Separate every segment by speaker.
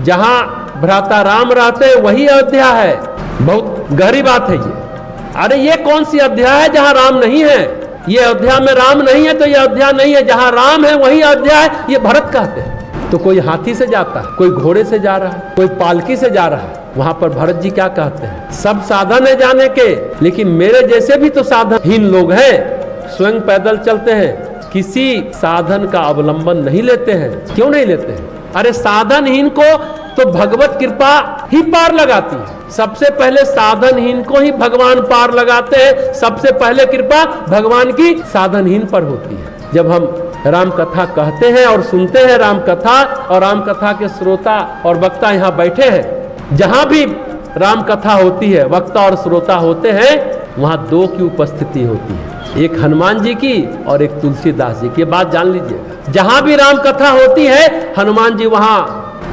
Speaker 1: जहां भ्राता राम रहते वही अयोध्या है। बहुत गहरी बात है ये। अरे ये कौन सी अयोध्या है जहां राम नहीं है? ये अयोध्या में राम नहीं है तो ये अयोध्या नहीं है। जहां राम है वही अयोध्या है, ये भरत कहते हैं। तो कोई हाथी से जाता है, कोई घोड़े से जा रहा है, कोई पालकी से जा रहा है, वहां पर भरत जी क्या कहते हैं? सब साधन है जाने के, लेकिन मेरे जैसे भी तो साधनहीन लोग हैं, स्वयं पैदल चलते हैं, किसी साधन का अवलंबन नहीं लेते हैं। क्यों नहीं लेते हैं? अरे साधनहीन को तो भगवत कृपा ही पार लगाती है। सबसे पहले साधनहीन को ही भगवान पार लगाते हैं। सबसे पहले कृपा भगवान की साधनहीन पर होती है। जब हम राम कथा कहते हैं और सुनते हैं राम कथा, और राम कथा के श्रोता और वक्ता यहाँ बैठे हैं, जहां भी राम कथा होती है, वक्ता और श्रोता होते हैं, वहां दो की उपस्थिति होती है, एक हनुमान जी की और एक तुलसीदास जी की। ये बात जान लीजिएगा। जहां भी राम कथा होती है, हनुमान जी वहां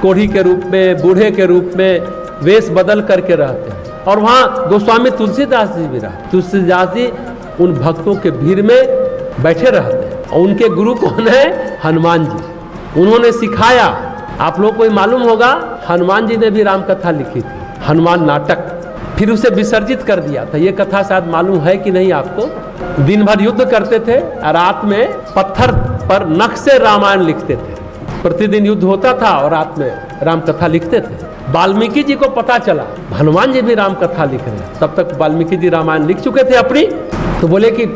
Speaker 1: कोढ़ी के रूप में, बूढ़े के रूप में वेश बदल करके रहते हैं, और वहां गोस्वामी तुलसीदास जी भी रहते। तुलसीदास जी उन भक्तों के भीड़ में बैठे रहते हैं, और उनके गुरु कौन है? हनुमान जी। उन्होंने सिखाया। आप लोग को मालूम होगा, हनुमान जी ने भी राम कथा लिखी थी, हनुमान नाटक, फिर उसे विसर्जित कर दिया था। ये कथा शायद मालूम है कि नहीं आपको? दिन भर युद्ध करते थे, रात में पत्थर पर नख से रामायण लिखते थे। प्रतिदिन युद्ध होता था और रात में राम कथा लिखते थे। वाल्मीकि जी को पता चला हनुमान जी भी राम कथा लिख रहे हैं। तब तक वाल्मीकि जी रामायण लिख चुके थे अपनी। तो बोले कि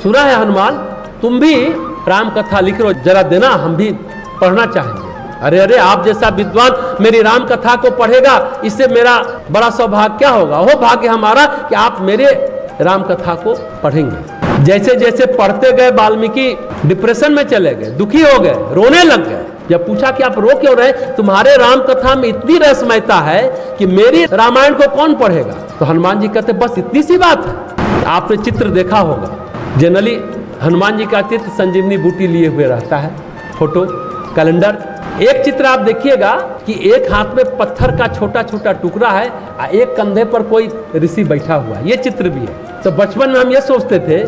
Speaker 1: सुना है हनुमान, तुम भी राम कथा लिख रहे हो, जरा देना, हम भी पढ़ना चाहेंगे। अरे अरे, आप जैसा विद्वान मेरी राम कथा को पढ़ेगा, इससे मेरा बड़ा सौभाग्य क्या होगा? वो भाग्य हमारा कि आप मेरे राम कथा को पढ़ेंगे। जैसे जैसे पढ़ते गए वाल्मीकि डिप्रेशन में चले गए, दुखी हो गए, रोने लग गए। जब पूछा कि आप रो क्यों रहे? तुम्हारे राम कथा में इतनी रहस्यमयता है कि मेरी रामायण को कौन पढ़ेगा? तो हनुमान जी कहते बस इतनी सी बात है। आपने चित्र देखा होगा, जनरली हनुमान जी का चित्र संजीवनी बूटी लिए हुए रहता है, फोटो, कैलेंडर। एक चित्र आप देखिएगा कि एक हाथ में पत्थर का छोटा छोटा टुकड़ा है, एक कंधे पर कोई ऋषि बैठा हुआ है। ये चित्र भी है। तो बचपन में हम ये सोचते थे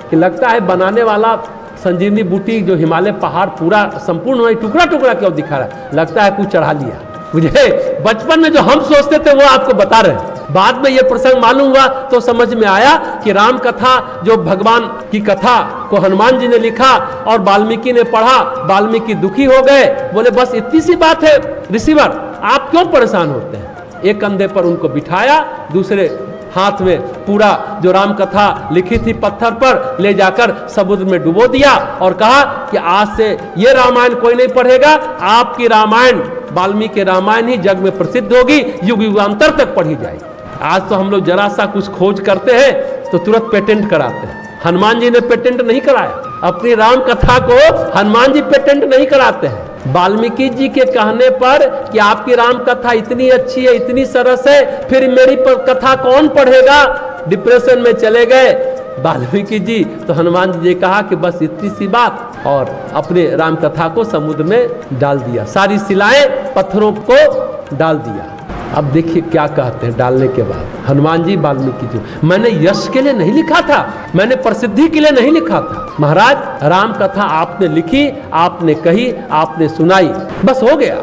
Speaker 1: कि लगता है बनाने वाला संजीवनी बूटी जो हिमालय पहाड़ पूरा संपूर्ण हुआ, टुकड़ा टुकड़ा क्यों दिखा रहा है? लगता है कुछ चढ़ा लिया। मुझे बचपन में जो हम सोचते थे वो आपको बता रहे हैं। बाद में ये प्रसंग मालूम हुआ तो समझ में आया कि राम कथा जो भगवान की कथा को हनुमान जी ने लिखा और वाल्मीकि ने पढ़ा, वाल्मीकि दुखी हो गए, बोले बस इतनी सी बात है ऋषिवर, आप क्यों परेशान होते हैं? एक कंधे पर उनको बिठाया, दूसरे हाथ में पूरा जो राम कथा लिखी थी पत्थर पर ले जाकर समुद्र में डुबो दिया और कहा कि आज से ये रामायण कोई नहीं पढ़ेगा, आपकी रामायण, वाल्मीकि रामायण ही जग में प्रसिद्ध होगी, युग युगांतर तक पढ़ी जाएगी। आज तो हम लोग जरा सा कुछ खोज करते हैं तो तुरंत पेटेंट कराते हैं। हनुमान जी ने पेटेंट नहीं कराया, अपनी राम कथा को हनुमान जी पेटेंट नहीं कराते हैं। वाल्मीकि जी के कहने पर कि आपकी राम कथा इतनी अच्छी है, इतनी सरस है, फिर मेरी कथा कौन पढ़ेगा? डिप्रेशन में चले गए वाल्मीकि जी। तो हनुमान जी ने कहा कि बस इतनी सी बात, और अपने राम कथा को समुद्र में डाल दिया, सारी शिलाएं पत्थरों को डाल दिया। अब देखिए क्या कहते हैं डालने के बाद हनुमान जी वाल्मीकि जी, मैंने यश के लिए नहीं लिखा था, मैंने प्रसिद्धि के लिए नहीं लिखा था। महाराज राम कथा आपने लिखी, आपने कही, आपने सुनाई, बस हो गया।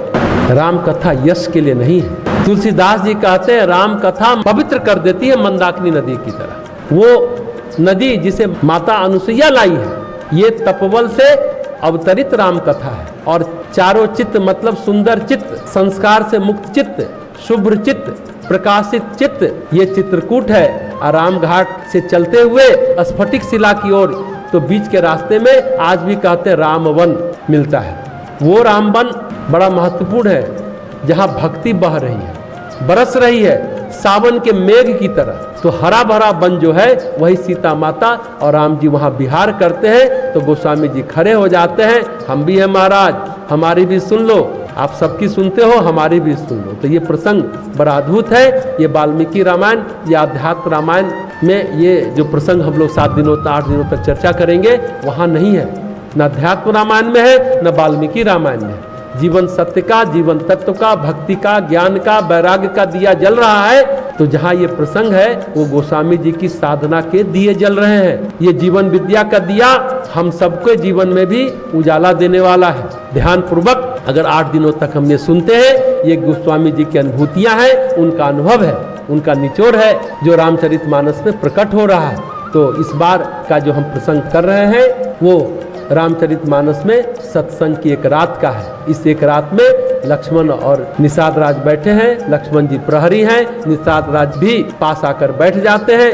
Speaker 1: राम कथा यश के लिए नहीं है। तुलसीदास जी कहते हैं राम कथा पवित्र कर देती है मंदाकिनी नदी की तरह। वो नदी जिसे माता अनुसुईया लाई है, ये तपोबल से अवतरित राम कथा है। और चारों चित्त मतलब सुंदर चित्त, संस्कार से मुक्त चित्त, शुभ्र चित्त, प्रकाशित चित्त, ये चित्रकूट है। राम घाट से चलते हुए स्फटिक शिला की ओर, तो बीच के रास्ते में आज भी कहते हैं रामवन मिलता है। वो रामवन बड़ा महत्वपूर्ण है, जहाँ भक्ति बह रही है, बरस रही है सावन के मेघ की तरह। तो हरा भरा वन जो है वही सीता माता और राम जी वहाँ विहार करते हैं। तो गोस्वामी जी खड़े हो जाते हैं, हम भी हैं महाराज, हमारी भी सुन लो, आप सबकी सुनते हो, हमारी भी सुन लो। तो ये प्रसंग बड़ा अद्भुत है। ये वाल्मीकि रामायण, ये आध्यात्म रामायण में ये जो प्रसंग हम लोग 7 दिनों 8 दिनों तक चर्चा करेंगे, वहाँ नहीं है, न अध्यात्म रामायण में है, न वाल्मीकि रामायण में है। जीवन सत्य का, जीवन तत्व का, भक्ति का, ज्ञान का, वैराग्य का दिया जल रहा है, तो जहाँ ये प्रसंग है वो गोस्वामी जी की साधना के दिए जल रहे हैं। ये जीवन विद्या का दिया हम सबके जीवन में भी उजाला देने वाला है। ध्यान पूर्वक अगर 8 दिनों तक हम ये सुनते हैं, ये गोस्वामी जी की अनुभूतियां हैं, उनका अनुभव है, उनका निचोड़ है जो रामचरितमानस में प्रकट हो रहा है। तो इस बार का जो हम प्रसंग कर रहे हैं वो रामचरितमानस में सत्संग की एक रात का है। इस एक रात में लक्ष्मण और निषाद राज बैठे हैं, लक्ष्मण जी प्रहरी हैं, निषाद राज भी पास आकर बैठ जाते हैं।